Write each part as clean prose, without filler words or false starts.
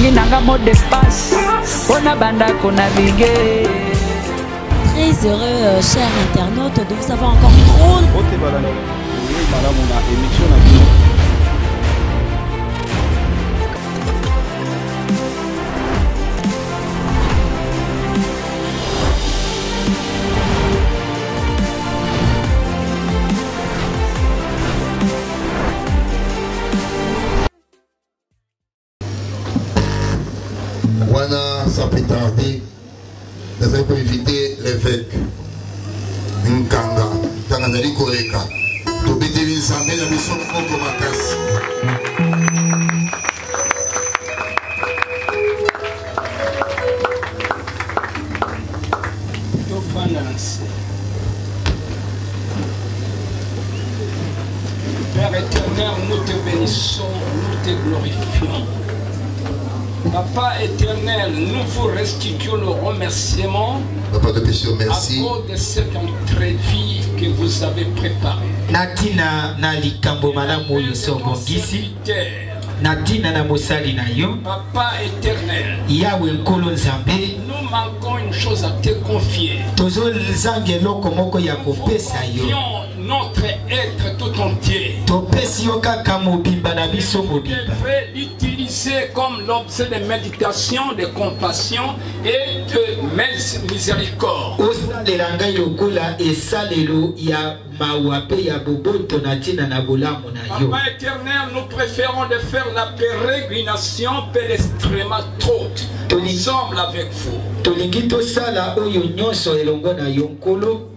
Napesi nanga mot d'espace. On a banda qu'on navigue. Très heureux, chers internautes, de vous avoir encore trop. Voilà, sans plus tarder, nous allons inviter l'évêque Nkanga, Tanganali Koreka, Tobete Vincent, la mission de Makas. Père éternel, nous te bénissons, nous te glorifions. Papa éternel, nous vous restituons le remerciement Papa de péché, merci. à cause de cette entrevue que vous avez préparée. Natina na likambo malamu yosongongisi. Natina na mosali na yo. Papa éternel, Yahweh nkolo nzambe. nous manquons une chose à te confier. Tozo zange loko moko ya kopesa yo. Notre être tout entier. Topesi yo kaka mobimba na biso mobimba. Je vais l'utiliser comme l'objet de méditation, de compassion et de miséricorde. Osalelanga yokola esalelo ya mawape ya boboto na tina na bolamu na yo. Papa éternel, nous préférons de faire la pérégrination pédestrema trotte ensemble avec vous. Tolingi tosala oyo nyonso elongo na yo nkolo.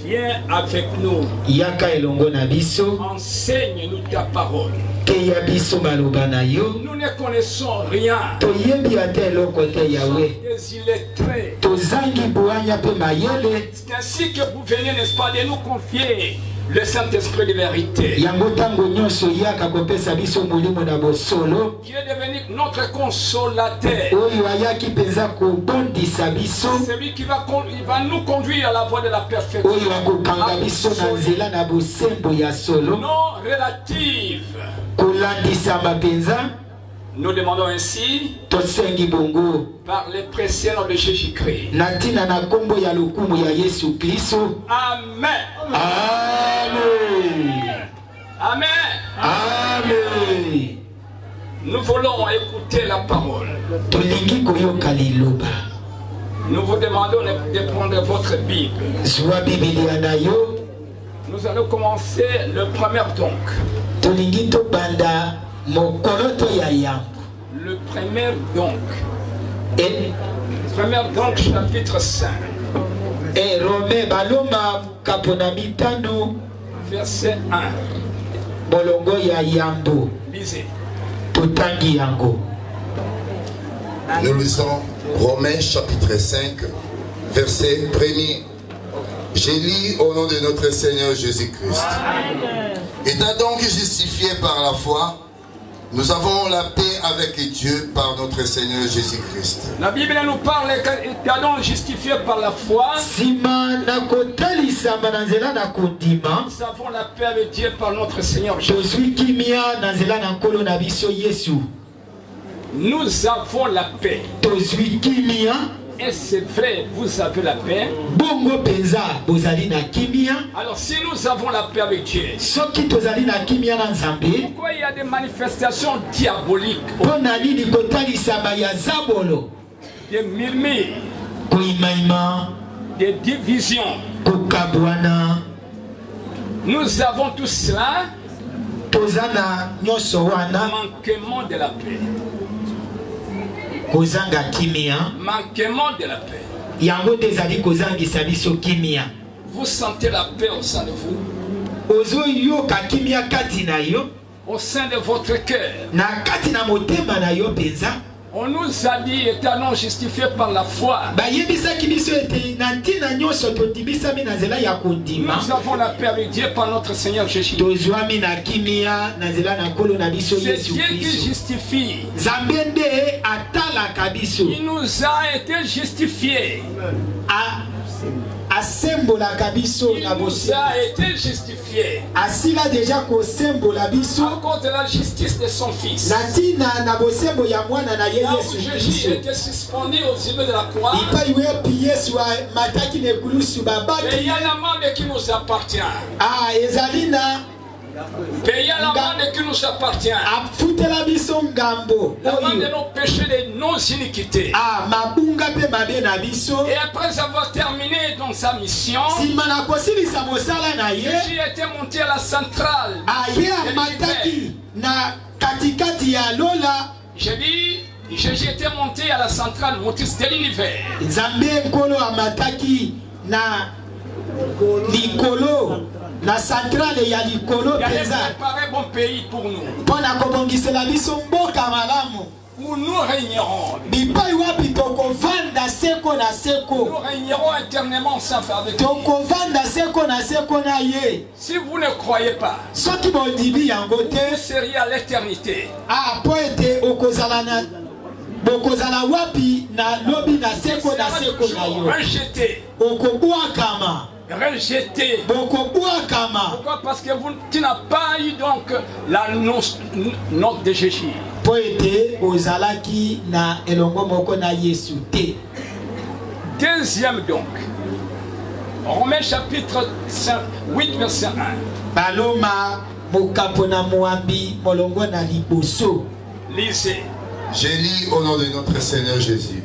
Viens avec nous. Yaka elongo na biso. Enseigne-nous ta parole. Keya biso maloba na yo. Nous ne connaissons rien. Toyebi ate eloko te Yahweh. Des illettrés. Tozangi buanya pe mayele. C'est ainsi que vous venez, n'est-ce pas, de nous confier le Saint-Esprit de vérité. Yango tango nyonso yaka kopesa biso molimo na bosolo. Qui est devenu notre consolateur. Oyo ayaki penza kobondisa biso. Celui qui va nous conduire à la voie de la perfection. Oyo akokanga biso na nzela na bosembo ya solo. Non relative. Kolandisa mapenza. Nous demandons ainsi tosengi bongo par les précieux noms de Jésus-Christ. Natina na kombo ya lokumu ya Yesu Kristo. Amen. Amen. Amen. Amen. Nous voulons écouter la parole. Tolingi koyoka liloba. Nous vous demandons de prendre votre Bible. Zwa Biblia na yo. Nous allons commencer le premier donc. Tolingi to banda mokoloto ya yambo. Le premier donc. Et premier donc chapitre 5. Et Romain baloma kapona mitano verset 1. Bolongo ya yambo. Lisez. Totangi yango. Nous lisons Romains chapitre 5, verset 1er. J'ai lu au nom de notre Seigneur Jésus-Christ. Étant donc justifié par la foi, nous avons la paix avec Dieu par notre Seigneur Jésus-Christ. La Bible nous parle qu'étant donc justifié par la foi, nous avons la paix avec Dieu par notre Seigneur Jésus. Nous avons la paix. Et c'est vrai, vous avez la paix. Alors si nous avons la paix avec Dieu, pourquoi il y a des manifestations diaboliques, des murmures, des divisions? Nous avons tout cela, manquement de la paix. Manquement de la paix. Vous sentez la paix au sein de vous, au sein de votre cœur. On nous a dit, étant justifié par la foi, nous avons la paix avec Dieu par notre Seigneur Jésus. C'est Dieu qui justifie. Il nous a été justifié. asembola kabiso Il na nous bosembo. a été justifié Asila deja kosembola biso à cause de la justice de son Fils. natina na bosembo ya mwana na ye Là où Yesu Jésus Kristo. était suspendu aux yeux de la croix, Ipa iwepi Yesu mataki ne kulusu mais il babaki. y a l'amende qui nous appartient. Ah ezalina Payer l'amende qui nous appartient. afutela biso ngambo L'amende de oyo. nos péchés, de nos iniquités. Ah mabunga pe mabe na biso. Et après avoir terminé dans sa mission, Sima na kosilisa mosala na ye. Jésus était monté à la centrale. Aye amataki na katikati ya lola. J'ai dit, Jésus était monté à la centrale motrice de l'univers. Nzambe nkolo amataki na likolo na centrale ya likolo Il allait peza préparer un bon pays pour nous, mpona kobongisela biso mboka malamu où nous régnerons. bipai wapi tokovanda seko na Nous seko régnerons éternellement sans faire de tokovanda seko na seko na ye. Si vous ne croyez pas, Soki bondibi yango vous te seriez à l'éternité. po ete okozala na bokozala wapi na lobi na Tu seko na seras seko na toujours yo rejeté. okobwakama Rejeté. bokobwakama Pourquoi? Parce que tu n'as pas eu donc la note de Jésus. po ete ozalaki na elongo moko na Yesu te. Deuxième donc, Romains chapitre 8 verset 1. Baloma mokapo na moambi molongo na liboso. Lisez. Je lis au nom de notre Seigneur Jésus.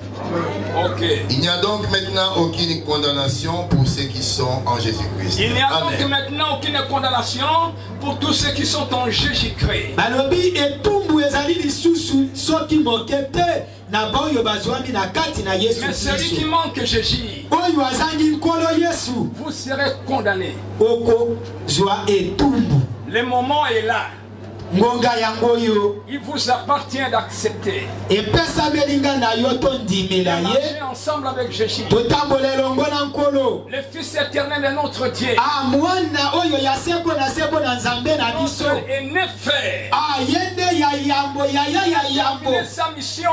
Ok. Il n'y a donc maintenant aucune condamnation pour ceux qui sont en Jésus-Christ. Il n'y a donc Amen. maintenant aucune condamnation pour tous ceux qui sont en Jésus-Christ. Balobi etumbu ezali lisusu soki mokete na boyo bazwami na kati na Yesu Mais celui qui Kristo. manque Jésus, Oyo azangi nkolo Yesu vous serez condamné. oko zwa etumbu. Le moment est là. Ngonga yango yo Il vous appartient d'accepter. epesa belinga na yo De tondimela ye marcher ensemble avec Jésus. totambola elongo na nkolo. Le Fils éternel de notre Dieu. Mwana oyo ya seko na nzambe na biso. Notre aîné frère. Yende ya yambo ya yambo. Il est sa mission.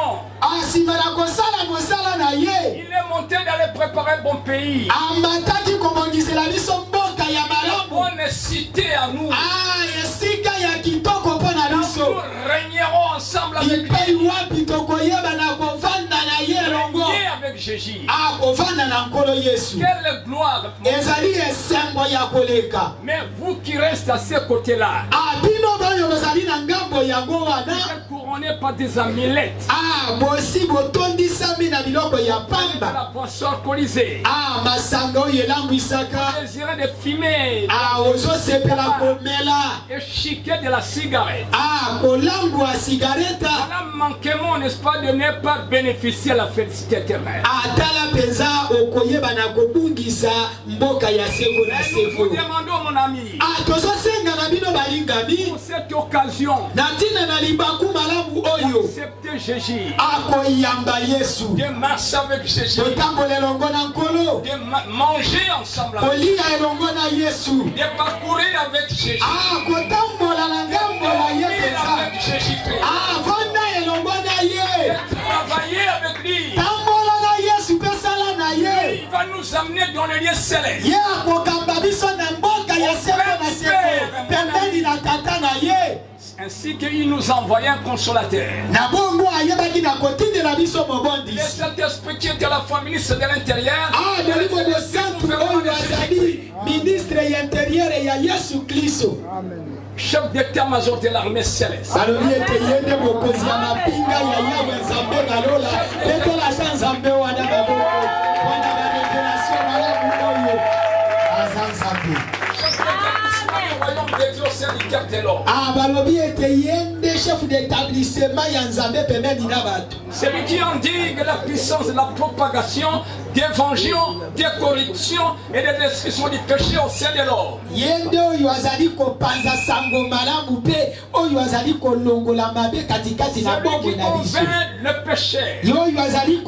Nsima na kosala mosala na ye Il est monté d'aller préparer un bon pays. amataki kobongisela biso mboka ya La malamu. bonne cité à nous. Esika ya kitoko mpo na Nous biso. régnerons ensemble avec Ipai lui. wapi tokoyeba na kovanda na ye elongo. Régner avec Jésus. Kovanda na nkolo Yesu. Quelle gloire. Ezali esengo ya koleka. Mais vous qui restez à ce côté-là, Bino bayo bazali na ngambo yango vous wana. êtes couronnés par des amulettes. Bosi botondisami na biloko ya De pamba. la boisson alcoolisée. Masanga oyo elambwisaka. Désirez de fumer. Ozosepela komela. Et chiquer de la cigarette. Kolangwa sigareta. Voilà manquement, n'est-ce pas, de ne pas bénéficier de la félicité éternelle. Atala penza okoyeba na kobungisa mboka ya seko na Mais nous seko. vous demandons, mon ami, Tozosenga na bino balingami. pour cette occasion, Na ntina na libaku malamu oyo. d'accepter Jésus, Koyamba Yesu. de marcher avec Jésus, Totambola elongo na nkolo. de manger ensemble avec Jésus, Kolia elongo na Yesu. de parcourir avec Jésus, Kotambola na ngambo na ye de penza. avec Jésus-Christ, Vanda elongo na ye. de travailler avec lui. Tambola na Yesu pesala na ye. Il va nous amener dans le lieu céleste. Ye akokamba biso na mboka ya seko na seko. Pembeni na tata na ye. Ainsi qu'il nous a envoyé un consolateur. Na bongo ayebaki na kotindela biso Le mobondisi. Saint-Esprit qui était à la fois ministre de l'Intérieur, Deliko bosantu oyo azali ministre ya interieur ya Yesu Kristo. chef d'état-major de l'armée céleste. Balobi ete yende mokonzi ya mapinga ya Yawe Nzambe na lola. Peto la chance Nzambe wana baboko. Wana ba révélation malamu oyo. Aza Nzambe. Le royaume de Dieu au sein du cœur de l'homme. Balobi ete yende chef d'établissement ya Nzambe pembeni na bato. Celui qui endigue la puissance de la propagation d'évangile, de corruption et de destruction du péché au sein de l'homme. Yende oyo azali kopanza sango malamu pe oyo azali kolongola mabe katikati na Celui bongo qui na biso. convainc le péché. Oyo azali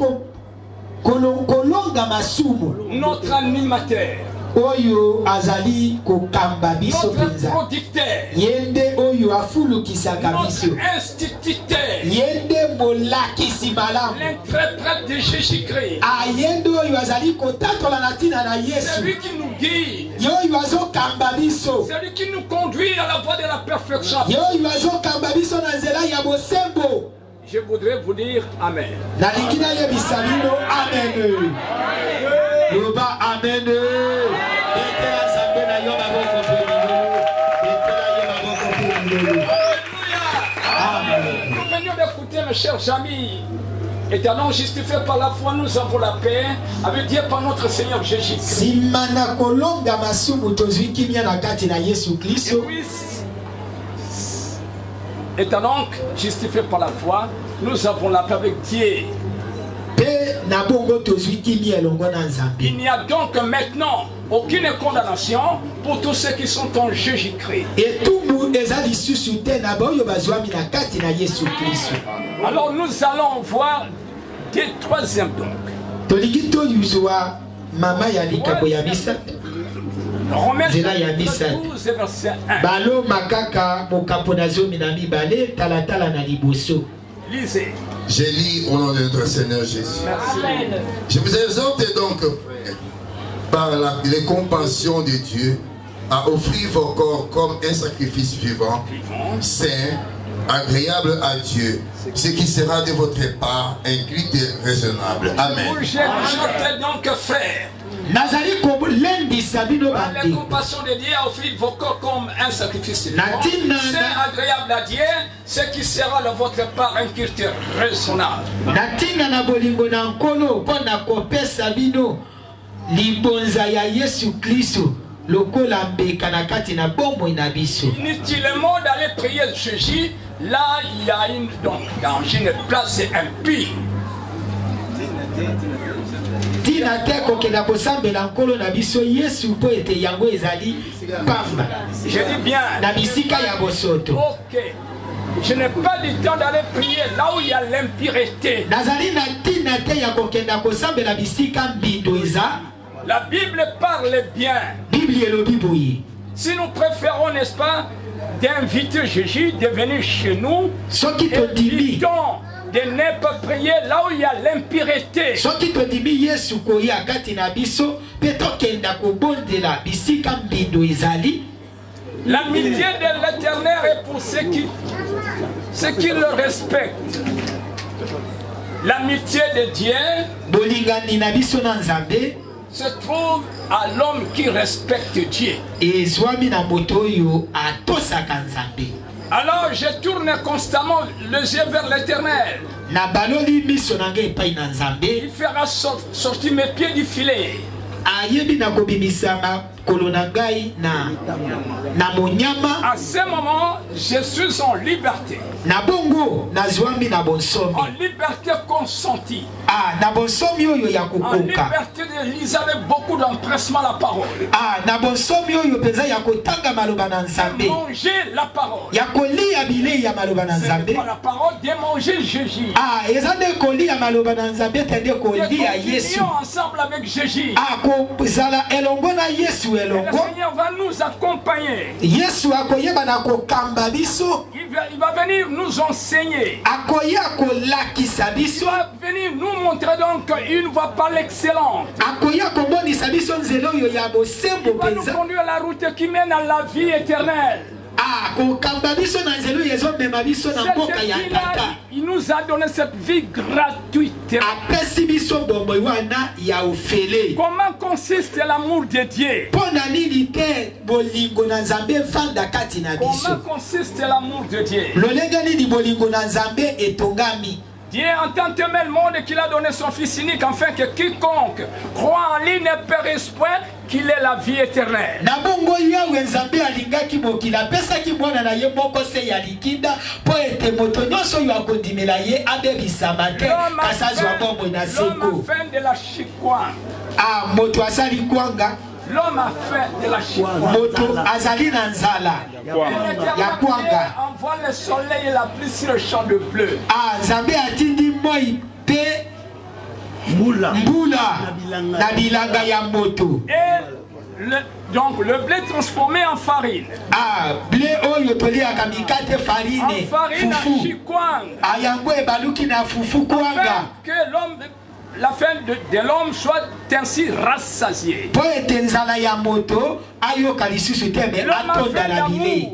kolonga masumu. Notre animateur. oyo azali kokamba biso notre penza producteur, yende oyo afulukisaka biso notre instituteur, yende molakisi malamu l'interprète de Jésus-Christ, ayende oyo azali kotatola na ntina na Yesu celui qui nous guide, yoyo azokamba biso celui qui nous conduit à la voie de la perfection. yoyo azokamba biso na nzela ya bosembo. Je voudrais vous dire Amen. nalingi nayebisa bino amen. loba amen. betela nzambe na yo maboko mpe milolo, betela ye maboko mpe milolo. Amen. Nous venions d'écouter, mes chers amis. Étant justifiés par la foi, nous avons la paix avec Dieu par notre Seigneur Jésus-Christ. nsima na kolonga masumu tozwi kimia na kati na Yesu Kristo. Étant donc justifiés par la foi, nous avons la paix avec Dieu. Pe na bongo tozwi kimia elongo na Nzambe. Il n'y a donc maintenant aucune condamnation pour tous ceux qui sont en Jésus-Christ. etumbu eza lisusu te na baoyo bazwami na kati na Yesu Kristo. Alors nous allons voir des troisièmes donc. tolingi toyuzwa mama ya likambo ya misato. Romains Nzela ya chapitre misato 12 et verset 1. baloma kaka mokambo na zomi na mibale talatala na liboso. Lisez. Je lis au nom de notre Seigneur Jésus. Merci. Je vous exhorte donc, par les compassions de Dieu, à offrir vos corps comme un sacrifice vivant, saint, agréable à Dieu, ce qui sera de votre part un culte raisonnable. Amen. Vous j'exhorte donc frères, nazali kolendisa bino par les bande compassions de Dieu, à offrir vos corps comme un sacrifice vivant, Natina- saint, agréable à Dieu, ce qui sera de votre part un culte raisonnable. natinga na bolingo na nkolo mpo na kopesa bino libonza ya Yesu Kristo lokola mbeka na kati na bomoi na biso. Inutilement d'aller prier Jésus, là il y a donc dans une place impie. tina te kokenda kosambela nkolo na biso Yesu mpo ete yango ezali pamba Je dis bien. na bisika ya bosoto. Ok. Je n'ai pas du temps d'aller prier là où il y a l'impureté. nazali na tina te ya kokenda kosambela bisika mbindo eza. La Bible parle bien. Biblia elobi boye Si nous préférons, n'est-ce pas, d'inviter Jésus de venir chez nous, soki todimi évitons de ne pas prier là où il y a l'impureté. soki todimi Yesu koya kati na biso mpe tokenda kobondela bisika mbindo ezali. L'amitié de l'Éternel est pour ceux qui le respectent. L'amitié de Dieu bolingani na biso na Nzambe se trouve à l'homme qui respecte Dieu. ezwami na moto oyo atosaka Nzambe. Alors je tourne constamment les yeux vers l'Éternel. na baloli miso na ngai epai na Nzambe Il fera sortir mes pieds du filet. ayebi na kobimisa makolo na ngai na monyama. À ce moment, je suis en liberté. na bongo nazwami na bonsomi. En liberté consentie. na bonsomi oyo ya En kokoka. liberté de lire avec beaucoup d'empressement la parole. na bonsomi oyo penza ya kotanga maloba na Nzambe. Manger la parole. ya kolia bilei ya maloba na C'est Nzambe. pas la parole de manger Jésus. eza nde kolia maloba na Nzambe te nde De kolia Yesu. continuer ensemble avec Jésus. kozala elongo na Yesu Et le elongo. Seigneur va nous accompagner. Yesu akoyeba na kokamba biso. Il va venir nous enseigner. akoya kolakisa Il biso. va venir nous montrer donc une voie par l'excellence. akoya komonisa biso nzela oyo ya bosembo Il va nous penza. conduire à la route qui mène à la vie éternelle. kokamba biso na nzela oyo ezomema biso na mboka Cette ya vie-là, tata. il nous a donné cette vie gratuite. apesi biso bomoi wana ya ofele. Comment consiste l'amour de Dieu? mpo na nini te bolingo na Nzambe efanda kati na Comment biso. consiste l'amour de Dieu? lolenge nini bolingo na Nzambe etongami. Dieu a tant aimé le monde qu'il a donné son Fils unique afin que quiconque croit en lui ne périsse point, qu'il ait la vie éternelle. na bongo Yawe Nzambe alingaki mokili apesaki mwana na ye moko se ya likinda mpo ete moto nyonso oyo akondimela ye abebisama te kasi azwa bomoi na seko. L'homme a faim de la chicoine. moto asali kwanga. L'homme a faim de la chicoine. moto azali na nzala ya kwanga. Envoie le soleil et la pluie sur le champ de bleu. Nzambe atindi moi mpe mbula na bilanga ya moto. Et Donc le blé transformé en farine. Ah, blé oyo toli akamikate En farine. farine à Fufu. chikwanga. Ayango ebaluki na fufu Afin kwanga. que la fin de l'homme soit ainsi rassasié. Po ete nzala ya moto ayoka lisusu te me L'homme a atonda fait na d'amour. bilei.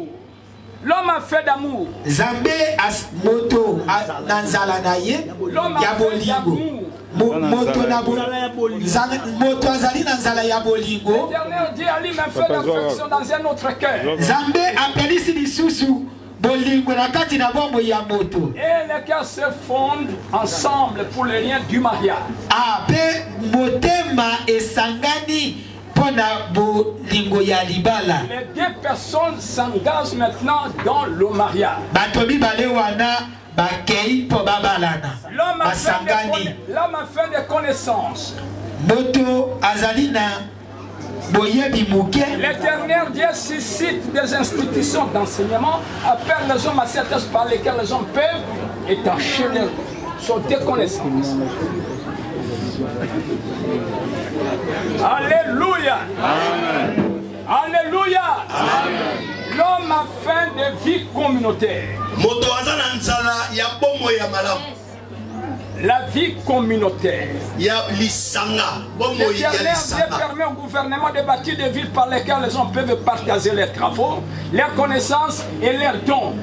L'homme a fait d'amour. Nzambe moto na nzala na ye L'homme a ya fait bolingo. d'amour. Moto na moto azali na nzala ya bolingo. L'éternel Dieu a lui même fait d'affection dans un autre cœur. Nzambe apelisi lisusu bolingo na kati na bombo ya moto. Et les cœurs se fondent ensemble pour le lien du mariage. Ape motema esangani pona bolingo ya libala. Les deux personnes s'engagent maintenant dans le mariage. Bato mibale wana bakei po babalana. L'homme a Basangani. fait des connaissances. Moto azali na boyebi muke. L'éternel Dieu suscite des institutions d'enseignement, appelle les hommes à cette âge par lesquelles les hommes peuvent étancher des connaissances. Alléluia. Amen. Alléluia. Amen. L'homme a faim de vie communautaire. La vie communautaire. L'éternel Dieu permet au gouvernement de bâtir des villes par lesquelles les hommes peuvent partager leurs travaux, leurs connaissances et leurs dons.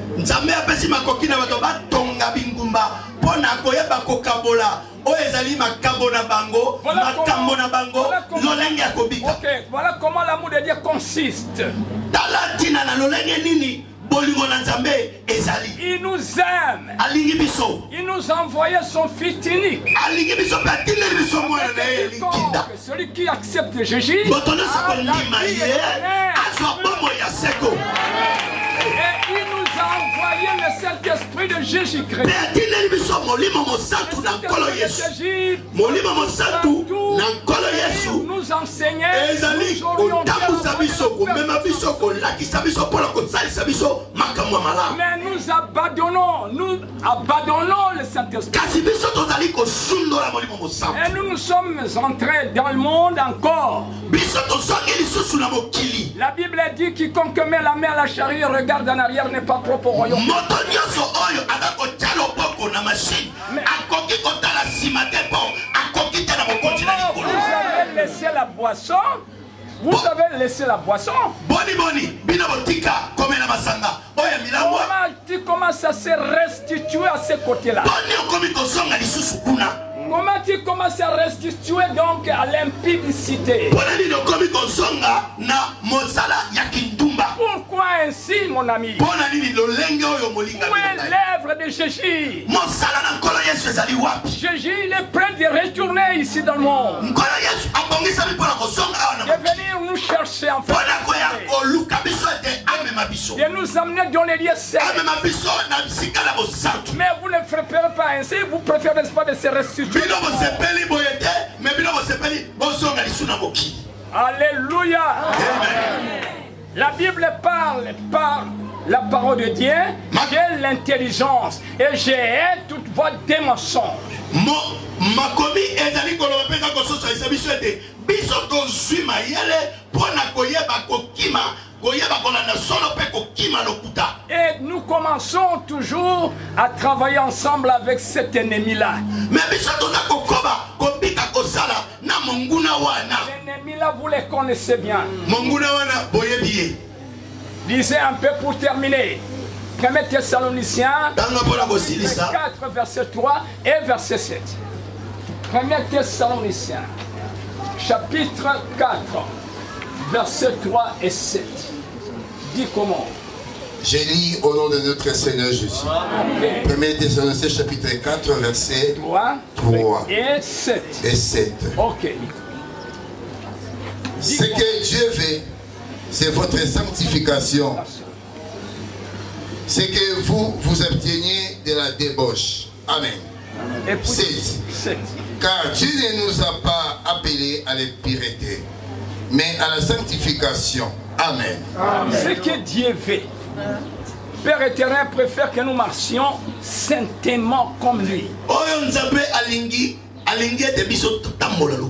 Voilà comment l'amour de Dieu consiste. Il nous aime. Il nous a envoyé son Fils unique. Celui qui accepte Jésus a la vie éternelle. Et il nous a envoyé le Saint-Esprit de Jésus-Christ. Nous enseignait, mais nous abandonnons le Saint-Esprit. Et nous sommes entrés dans le monde encore. La Bible dit quiconque met la main à la charrue et regarde en arrière n'est pas propre au royaume. Vous avez laissé la boisson. Vous avez laissé la boisson. Tu commences à se restituer à ce côté-là. Comment tu commences à restituer donc à l'impudicité? Pourquoi ainsi, mon ami? Où est l'œuvre de Jésus? Jésus, il est prêt de retourner ici dans le monde. De venir nous chercher en fait. De nous amener dans les lieux saints. Mais vous ne préférez pas ainsi, vous préférez pas de se restituer. Alléluia. La Bible parle par la parole de Dieu. J'ai l'intelligence et j'ai toute voix des mensonges. Et nous commençons toujours à travailler ensemble avec cet ennemi-là. L'ennemi-là, vous les connaissez bien. Lisez un peu pour terminer. 1 Thessaloniciens 4, verset 3 et verset 7. 1 Thessaloniciens chapitre 4, verset 3 et 7. Dis comment? Je lis au nom de notre Seigneur Jésus. 1 Thessaloniciens chapitre 4, verset 3 et 7. Et 7. Ok. Ce que Dieu veut, c'est votre sanctification. C'est que vous vous obteniez de la débauche. Amen. Et puis, 7. Car Dieu ne nous a pas appelés à l'impureté, mais à la sanctification. Amen. Ce que Dieu veut. Père éternel préfère que nous marchions saintement comme lui.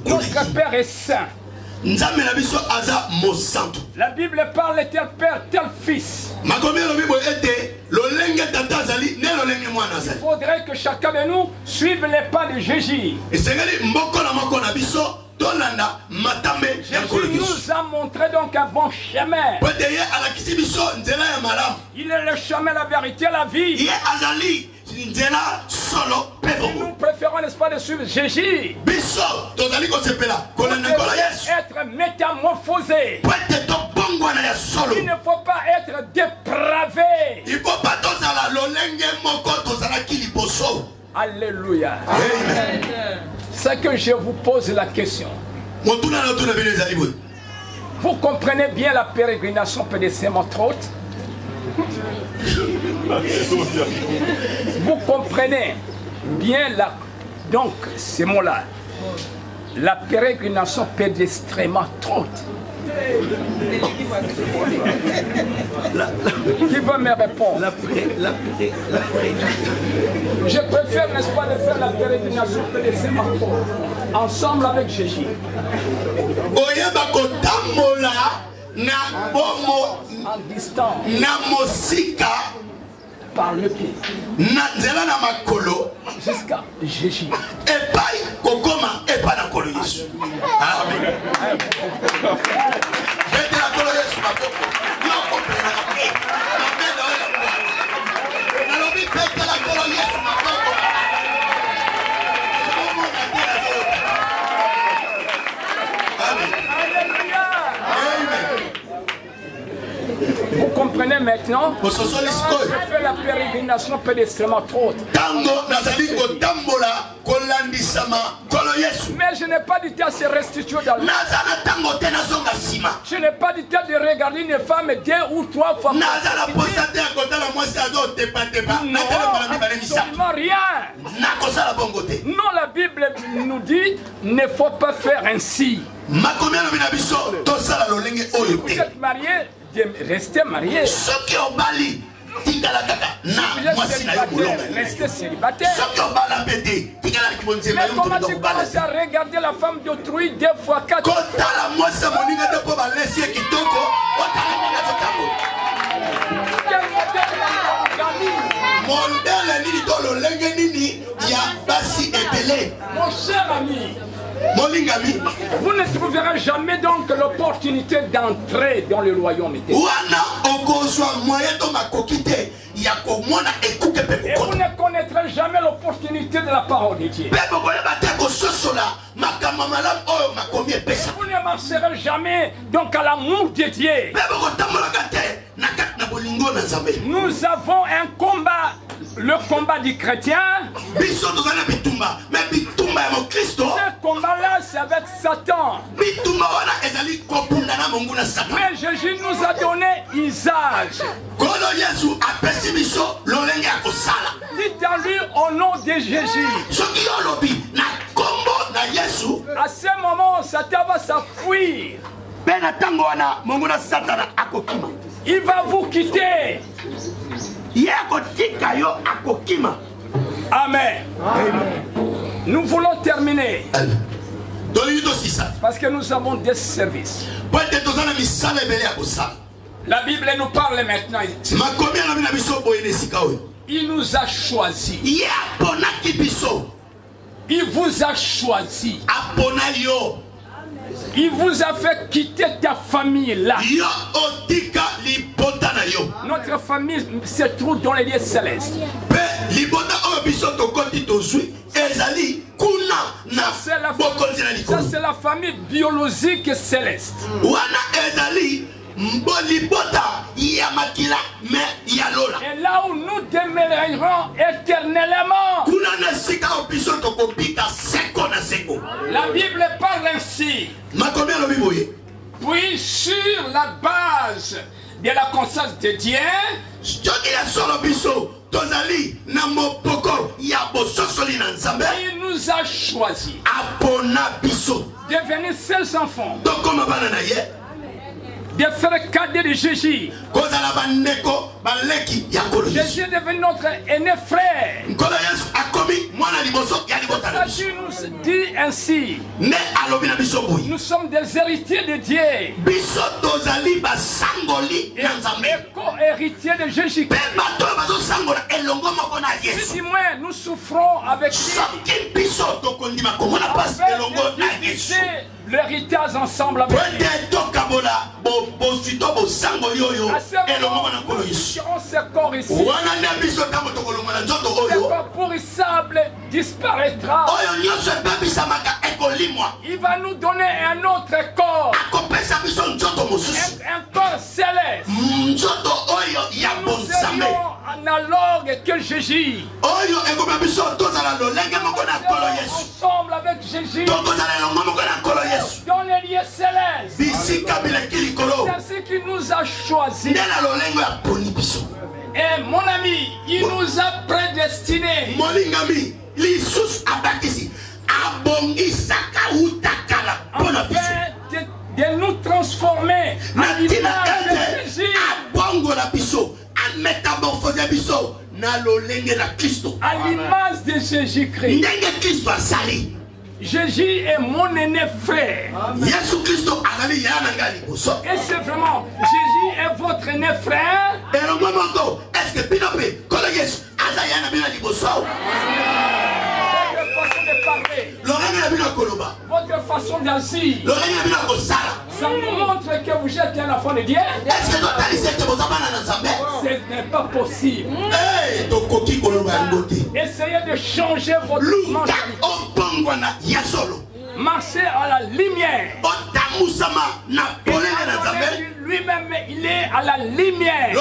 Notre Père est saint. La Bible parle de tel père, tel fils. Il faudrait que chacun de nous suive les pas de Jésus. Jésus nous a montré donc un bon chemin. Il est le chemin, la vérité, la vie. Nous préférons, n'est-ce pas, de suivre Jésus. Être métamorphosé. Il ne faut pas être dépravé. Alléluia. C'est que je vous pose la question. Vous comprenez bien la pérégrination pédestre-montrote? Vous comprenez bien donc ces mots-là. La pérégrination pédestre-montrote. Qui va me répondre? Je préfère, n'est-ce pas, de faire la pérégrination pédestre-montrote ensemble avec Jésus. En distance. Par le pied. Jusqu'à Jésus. Vous comprenez maintenant? Je fais la pérégrination pédestre-montrote. Mais je n'ai pas du temps à se restituer dans le monde. Je n'ai pas du temps de regarder une femme 2 ou 3 fois. Non, absolument rien. Non, la Bible nous dit ne faut pas faire ainsi. Si vous êtes marié, restez marié. Restez célibataire. Mais comment tu commences à regarder la femme d'autrui 2 fois 4 fois? Mon cher ami, vous ne trouverez jamais donc l'opportunité d'entrer dans le royaume éternel. Et vous ne connaîtrez jamais l'opportunité de la parole de Dieu. Vous ne marcherez jamais donc à l'amour de Dieu. Nous avons un combat, le combat du chrétien. Ce combat-là, c'est avec Satan. Mais Jésus nous a donné usage. Dites à lui au nom de Jésus. À ce moment, Satan va s'enfuir. Il va vous quitter. Amen. Nous voulons terminer. Parce que nous avons des services. La Bible nous parle maintenant. Il nous a choisis. Il vous a choisi. Il vous a fait quitter ta famille là. Notre famille se trouve dans les lieux célestes. Ça c'est la famille biologique céleste. Et là où nous demeurerons éternellement. La Bible parle ainsi. Puis sur la base de la conscience de Dieu, il nous a choisis. Devenir ses enfants. des frères cadets de Jésus. Jésus est devenu notre aîné frère. Ça nous dit ainsi. Nous sommes des héritiers de Dieu. Et co-héritiers de Jésus. Si moi nous souffrons avec lui, l'héritage ensemble avec lui. Ce corps ici, ce corps pourrissable disparaîtra. Il va nous donner un autre corps, un corps céleste. Nous serions analogues que Jésus. Ensemble avec Jésus dans les lieux célestes. C'est ainsi qu'il nous a choisis. Et mon ami, il nous a prédestinés. De nous transformer à l'image de Jésus. À l'image de Jésus-Christ. Jésus est mon aîné frère. Et c'est vraiment, Jésus est votre aîné frère. Votre façon d'agir, ça nous montre que vous êtes un enfant de Dieu. Ce n'est pas possible. Essayez de changer votre mentalité. Marchez à la lumière. Lui-même, il est à la lumière.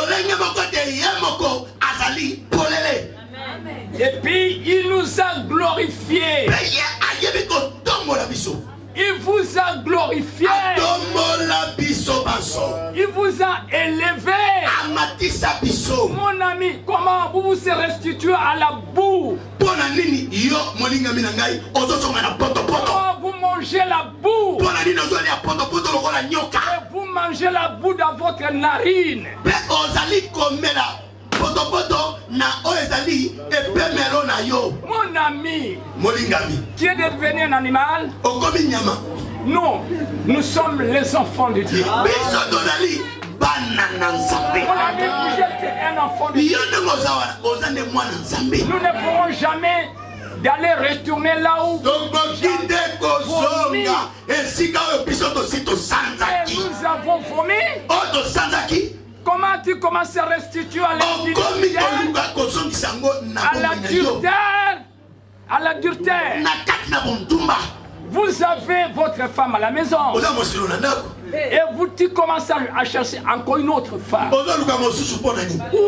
Et puis il nous a glorifiés. Il vous a glorifié. Il vous a élevé. Mon ami, comment vous vous restituez à la boue? Comment vous mangez la boue? Et vous mangez la boue dans votre narine. Mon ami, qui est devenu un animal? Non, nous sommes les enfants de Dieu. Mon ami, vous êtes un enfant de Dieu. Nous ne pourrons jamais d'aller retourner là où nous avons vomi. Comment tu commences à restituer à la dureté? Vous avez votre femme à la maison. Et tu commencez à chercher encore une autre femme. Où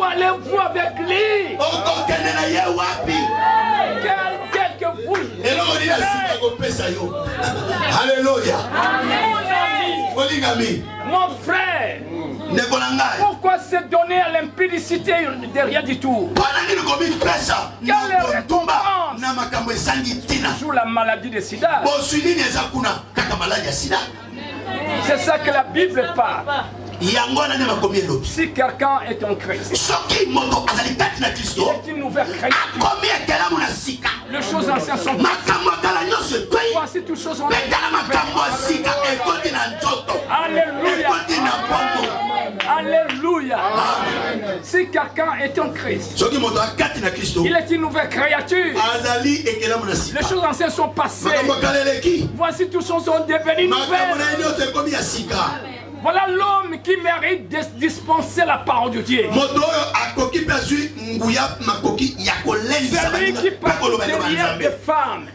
allez-vous avec lui? Quel que vous Alléluia. Mon frère, pourquoi se donner à l'impudicité de rien du tout? Quelle est récompense sous la maladie de sida? C'est ça que la Bible parle. Si quelqu'un est en Christ, il est une nouvelle créature. Les choses anciennes sont passées. Voici toutes choses en Alléluia. Alléluia. Si quelqu'un est en Christ, il est une nouvelle créature. Les choses anciennes sont passées. Voici toutes choses sont devenues nouvelles. Voilà l'homme qui mérite de dispenser la parole de Dieu. Celui qui parle derrière des femmes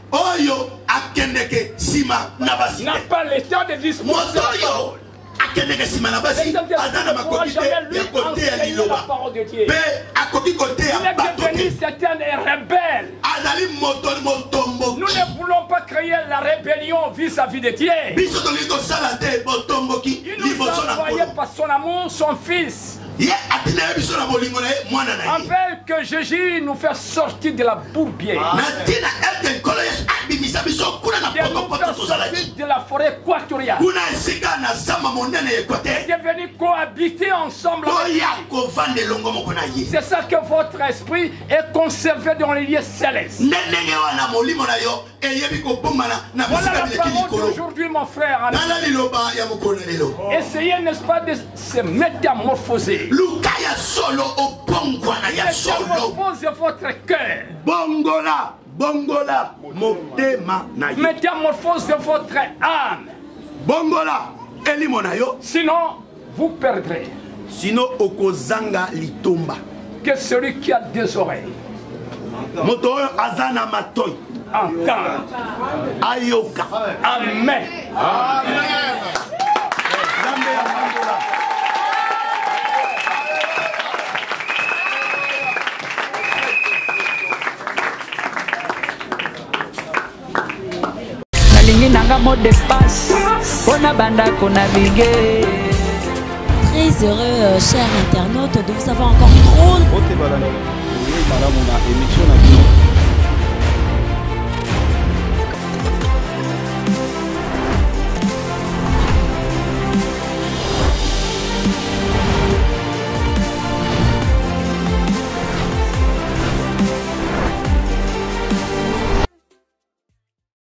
n'a pas le temps de dispenser la parole. Il est devenu certain et rebelle. Nous ne voulons pas créer la rébellion vis-à-vis de Dieu. Il nous a envoyé par son amour son fils. Afin que Jésus nous fasse sortir de la bourbière. De la forêt équatoriale. Et de venir cohabiter ensemble avec vous. C'est ça que votre esprit est conservé dans les lieux célestes. Voilà la parole d'aujourd'hui, mon frère. Essayez, n'est-ce pas, de se métamorphoser. Métamorphosez votre cœur. Bongola, motema na yo. Métamorphosez votre âme. Bongola, elimona yo. Sinon, vous perdrez. Sinon, okozanga litomba. Que celui qui a des oreilles moto azana matoy entende. Ayoka. Amen. Amen. Nalingi nanga mot de passe. Pona banda kona bige. Très heureux, chers internautes, de vous avoir encore trop. Madame, on a émission